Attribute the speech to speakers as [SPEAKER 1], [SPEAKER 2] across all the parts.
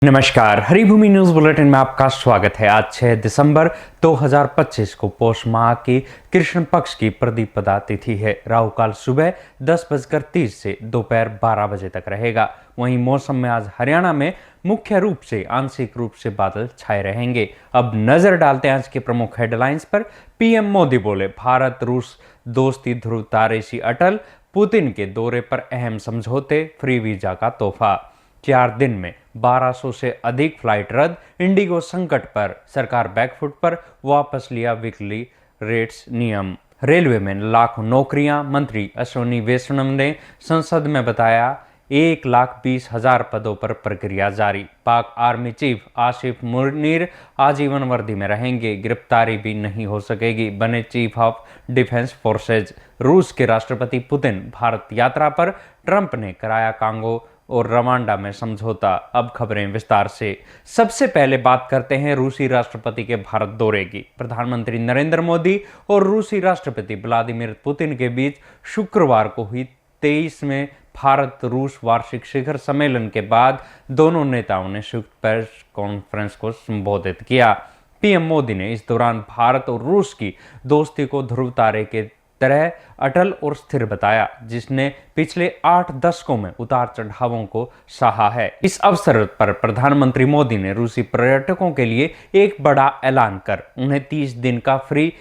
[SPEAKER 1] नमस्कार, Haribhoomi news bulletin में आपका स्वागत है। आज 6 दिसंबर 2025 को पौष माह की कृष्ण पक्ष की प्रतिपदा तिथि है। राहु काल सुबह 10:30 से दोपहर 12 बजे तक रहेगा। वहीं मौसम में आज हरियाणा में मुख्य रूप से आंशिक रूप से बादल छाए रहेंगे। अब नजर डालते हैं आज के प्रमुख हेडलाइंस पर। पीएम मोदी बोले, भारत रूस दोस्ती ध्रुव तारे सी अटल। पुतिन के दौरे पर अहम समझौते, फ्री वीजा का तोहफा। 4 दिन में 1200 से अधिक फ्लाइट रद्द। इंडिगो संकट पर, सरकार बैकफुट पर, वापस लिया वीकली रेट्स नियम। रेलवे में लाखों नौकरियां। मंत्री अश्विनी वैष्णव ने संसद में बताया 1,20,000 पदों पर प्रक्रिया जारी। पाक आर्मी चीफ आसिफ मुनीर आजीवन वर्दी में रहेंगे, गिरफ्तारी भी नहीं हो सकेगी, बने चीफ ऑफ डिफेंस फोर्सेज। रूस के राष्ट्रपति पुतिन भारत यात्रा पर, ट्रंप ने कराया कांगो और रवांडा में समझौता। अब खबरें विस्तार से। सबसे पहले बात करते हैं रूसी राष्ट्रपति के भारत दौरे की। प्रधानमंत्री नरेंद्र मोदी और रूसी राष्ट्रपति व्लादिमीर पुतिन के बीच शुक्रवार को हुई 23वें भारत रूस वार्षिक शिखर सम्मेलन के बाद दोनों नेताओं ने संयुक्त प्रेस कॉन्फ्रेंस को संबोधित किया। पीएम मोदी ने इस दौरान भारत और रूस की दोस्ती को ध्रुव तारे के तरह अटल और स्थिर बताया, जिसने पिछले 8 दशकों में उतार चढ़ावों को सहा है। इस अवसर पर प्रधानमंत्री मोदी ने रूसी पर्यटकों के लिए एक बड़ा ऐलान कर उन्हें 30 दिन का फ्री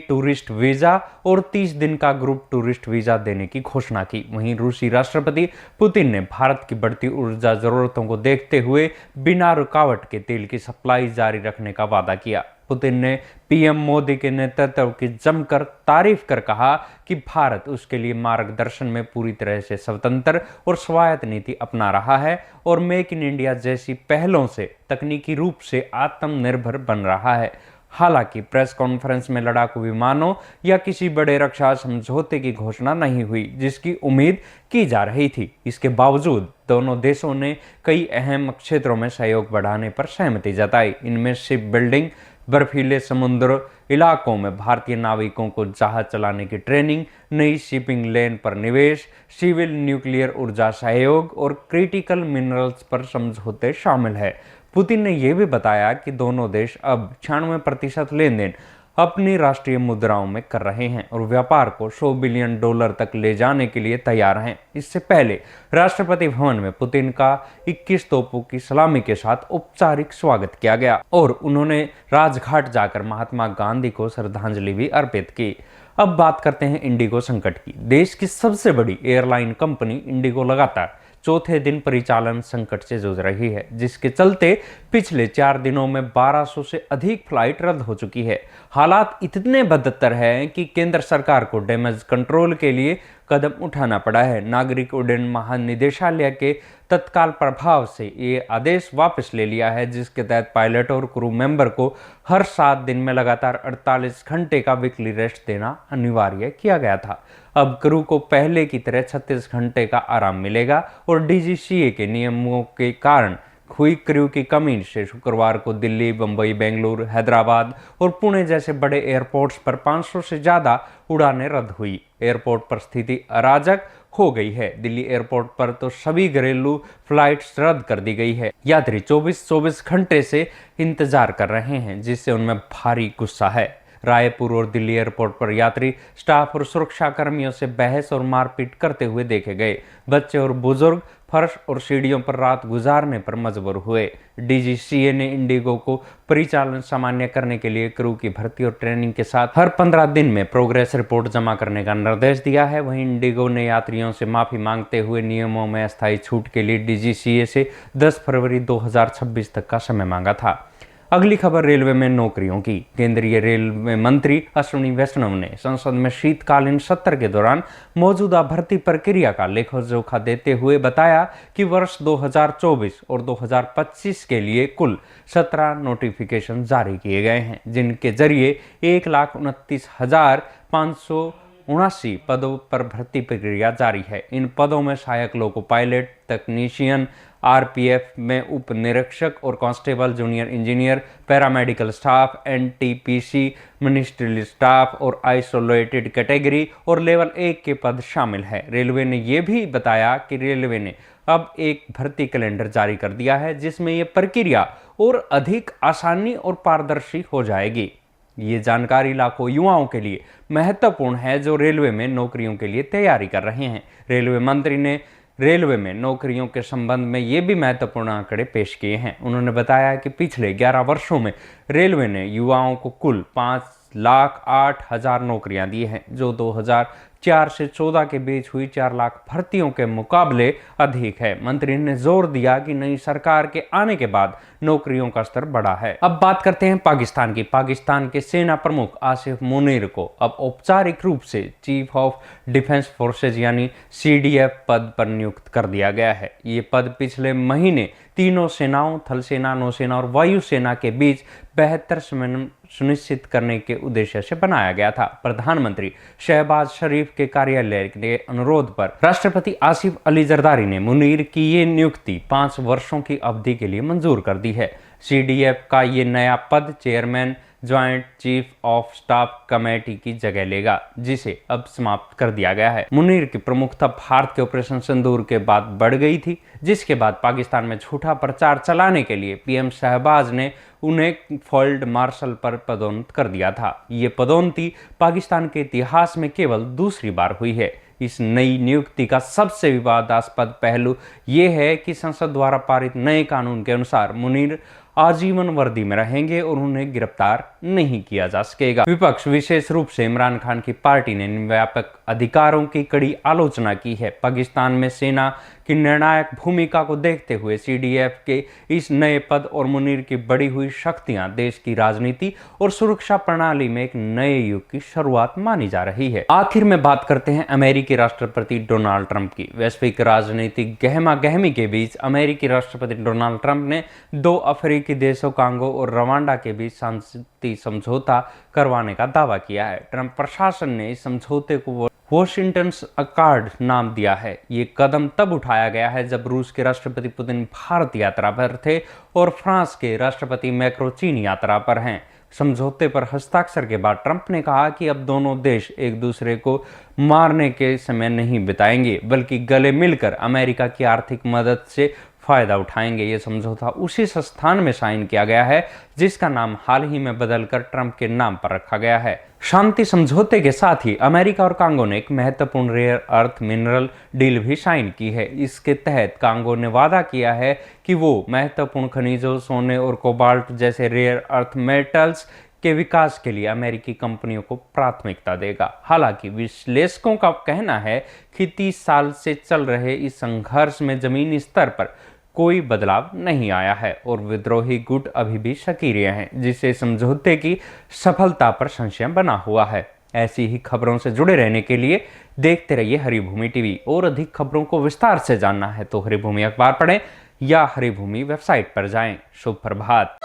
[SPEAKER 1] टूरिस्ट वीजा और 30 दिन का ग्रुप टूरिस्ट वीजा देने की घोषणा की। वहीं रूसी राष्ट्रपति पुतिन ने भारत की बढ़ती ऊर्जा जरूरतों को देखते हुए बिना रुकावट के तेल की सप्लाई जारी रखने का वादा किया। पुतिन ने पीएम मोदी के नेतृत्व की जमकर तारीफ कर कहा कि भारत उसके लिए मार्गदर्शन में पूरी तरह से स्वतंत्र और स्वायत्त नीति अपना रहा है और मेक इन इंडिया जैसी पहलों से तकनीकी रूप से आत्मनिर्भर बन रहा है। हालांकि प्रेस कॉन्फ्रेंस में लड़ाकू विमानों या किसी बड़े रक्षा समझौते की घोषणा नहीं हुई, जिसकी उम्मीद की जा रही थी। इसके बावजूद दोनों देशों ने कई अहम क्षेत्रों में सहयोग बढ़ाने पर सहमति जताई। इनमें शिप बिल्डिंग, बर्फीले समुद्र इलाकों में भारतीय नाविकों को जहाज चलाने की ट्रेनिंग, नई शिपिंग लेन पर निवेश, सिविल न्यूक्लियर ऊर्जा सहयोग और क्रिटिकल मिनरल्स पर समझौते शामिल है। पुतिन ने यह भी बताया कि दोनों देश अब 96% लेन देन अपनी राष्ट्रीय मुद्राओं में कर रहे हैं और व्यापार को $100 बिलियन तक ले जाने के लिए तैयार हैं। इससे पहले राष्ट्रपति भवन में पुतिन का 21 तोपों की सलामी के साथ औपचारिक स्वागत किया गया और उन्होंने राजघाट जाकर महात्मा गांधी को श्रद्धांजलि भी अर्पित की। अब बात करते हैं इंडिगो संकट की। देश की सबसे बड़ी एयरलाइन कंपनी इंडिगो लगातार चौथे दिन परिचालन संकट से जूझ रही है, जिसके चलते पिछले 4 दिनों में 1200 से अधिक फ्लाइट रद्द हो चुकी है। हालात इतने बदतर हैं कि केंद्र सरकार को डैमेज कंट्रोल के लिए कदम उठाना पड़ा है। नागरिक उड्डयन महानिदेशालय के तत्काल प्रभाव से ये आदेश वापस ले लिया है, जिसके तहत पायलट और क्रू मेंबर को हर 7 दिन में लगातार 48 घंटे का वीकली रेस्ट देना अनिवार्य किया गया था। अब क्रू को पहले की तरह 36 घंटे का आराम मिलेगा और डीजीसीए के नियमों के कारण हुई क्रू की कमी से शुक्रवार को दिल्ली, बंबई, बेंगलुरु, हैदराबाद और पुणे जैसे बड़े एयरपोर्ट्स पर 500 से ज्यादा उड़ानें रद्द हुई। एयरपोर्ट पर स्थिति अराजक हो गई है। दिल्ली एयरपोर्ट पर तो सभी घरेलू फ्लाइट्स रद्द कर दी गई है। यात्री 24 घंटे से इंतजार कर रहे हैं, जिससे उनमें भारी गुस्सा है। रायपुर और दिल्ली एयरपोर्ट पर यात्री, स्टाफ और सुरक्षा कर्मियों से बहस और मारपीट करते हुए देखे गए। बच्चे और बुजुर्ग फर्श और सीढ़ियों पर रात गुजारने पर मजबूर हुए। डीजीसीए ने इंडिगो को परिचालन सामान्य करने के लिए क्रू की भर्ती और ट्रेनिंग के साथ हर 15 दिन में प्रोग्रेस रिपोर्ट जमा करने का निर्देश दिया है। वहीं इंडिगो ने यात्रियों से माफी मांगते हुए नियमों में अस्थायी छूट के लिए डीजीसीए से 10 फरवरी 2026 तक का समय मांगा था। अगली खबर रेलवे में नौकरियों की। केंद्रीय रेलवे मंत्री अश्विनी वैष्णव ने संसद में शीतकालीन सत्र के दौरान मौजूदा भर्ती प्रक्रिया का लेखा जोखा देते हुए बताया कि वर्ष 2024 और 2025 के लिए कुल 17 नोटिफिकेशन जारी किए गए हैं, जिनके जरिए 1,29,579 पदों पर भर्ती प्रक्रिया जारी है। इन पदों में सहायक लोको पायलट, तकनीशियन, आरपीएफ में उप निरीक्षक और constable, junior engineer, paramedical staff, NTPC, ministerial staff और आइसोलेटेड कैटेगरी और लेवल 1 के पद शामिल है। रेलवे ने यह भी बताया कि रेलवे ने अब एक भर्ती कैलेंडर जारी कर दिया है जिसमें यह प्रक्रिया और अधिक आसानी और पारदर्शी हो जाएगी। ये जानकारी लाखों युवाओं के लिए महत्वपूर्ण है जो रेलवे में नौकरियों के लिए तैयारी कर रहे हैं। रेलवे मंत्री ने रेलवे में नौकरियों के संबंध में ये भी महत्वपूर्ण आंकड़े पेश किए हैं। उन्होंने बताया कि पिछले 11 वर्षों में रेलवे ने युवाओं को कुल 5,08,000 नौकरियां दी हैं, जो 2004 से 14 के बीच हुई 4 लाख भर्तियों के मुकाबले अधिक है। मंत्री ने जोर दिया कि नई सरकार के आने के बाद नौकरियों का स्तर बढ़ा है। अब बात करते हैं पाकिस्तान की। पाकिस्तान के सेना प्रमुख आसिफ मुनीर को अब औपचारिक रूप से चीफ ऑफ डिफेंस फोर्सेज यानी CDF पद पर नियुक्त कर दिया गया है। ये पद पिछले महीने तीनों सेनाओं, थल सेना, नौसेना और वायुसेना के बीच बेहतर समन्वय सुनिश्चित करने के उद्देश्य से बनाया गया था। प्रधानमंत्री शहबाज शरीफ के कार्यालय के अनुरोध पर राष्ट्रपति आसिफ अली जरदारी ने मुनीर की ये नियुक्ति 5 वर्षों की अवधि के लिए मंजूर कर दी है। CDF का ये नया पद chairman joint chief of staff committee की जगह लेगा, जिसे अब समाप्त कर दिया गया है। मुनीर की प्रमुखता भारत के ऑपरेशन सिंदूर के बाद बढ़ गई थी, जिसके बाद पाकिस्तान में झूठा प्रचार चलाने के लिए PM शहबाज ने उन्हें फील्ड मार्शल पर पदोन्नत कर दिया था। ये पदोन्नति पाकिस्तान के इतिहास में केवल दूसरी बार हुई है। इस नई नियुक्ति का सबसे विवादास्पद पहलू ये है कि संसद द्वारा पारित नए कानून के अनुसार मुनीर आजीवन वर्दी में रहेंगे और उन्हें गिरफ्तार नहीं किया जा सकेगा। विपक्ष, विशेष रूप से इमरान खान की पार्टी ने व्यापक अधिकारों की कड़ी आलोचना की है। पाकिस्तान में सेना की निर्णायक भूमिका को देखते हुए CDF के इस नए पद और मुनीर की बढ़ी हुई शक्तियां देश की राजनीति और सुरक्षा प्रणाली में एक नए युग की शुरुआत मानी जा रही है। आखिर में बात करते हैं अमेरिकी राष्ट्रपति डोनाल्ड ट्रंप की। वैश्विक राजनीतिक गहमा गहमी के बीच अमेरिकी राष्ट्रपति डोनाल्ड ट्रंप ने 2 अफ्रीकी देशों कांगो और रवांडा के बीच शांति समझौता करवाने का दावा किया है। ट्रंप प्रशासन ने इस समझौते को वॉशिंगटन अकॉर्ड नाम दिया है। ये कदम तब उठाया गया है जब रूस के राष्ट्रपति पुतिन भारत यात्रा पर थे और फ्रांस के राष्ट्रपति मैक्रो चीन यात्रा पर हैं। समझौते पर हस्ताक्षर के बाद ट्रंप ने कहा कि अब दोनों देश एक दूसरे को मारने के समय नहीं बिताएंगे, बल्कि गले मिलकर अमेरिका की आर्थिक मदद से फायदा उठाएंगे। ये समझौता उसी संस्थान में साइन किया गया है जिसका नाम हाल ही में बदलकर ट्रंप के नाम पर रखा गया है। शांति समझौते के साथ ही अमेरिका और कांगो ने एक महत्वपूर्ण रेयर अर्थ मिनरल डील भी साइन की है। इसके तहत कांगो ने वादा किया है कि वो महत्वपूर्ण खनिजों, सोने और कोबाल्ट जैसे रेयर अर्थ मेटल्स के विकास के लिए अमेरिकी कंपनियों को प्राथमिकता देगा। हालांकि विश्लेषकों का कहना है कि 30 साल से चल रहे इस संघर्ष में जमीनी स्तर पर कोई बदलाव नहीं आया है और विद्रोही गुट अभी भी सक्रिय हैं, जिससे समझौते की सफलता पर संशय बना हुआ है। ऐसी ही खबरों से जुड़े रहने के लिए देखते रहिए हरिभूमि टीवी। और अधिक खबरों को विस्तार से जानना है तो हरिभूमि अखबार पढ़ें या हरिभूमि वेबसाइट पर जाएं। शुभ प्रभात।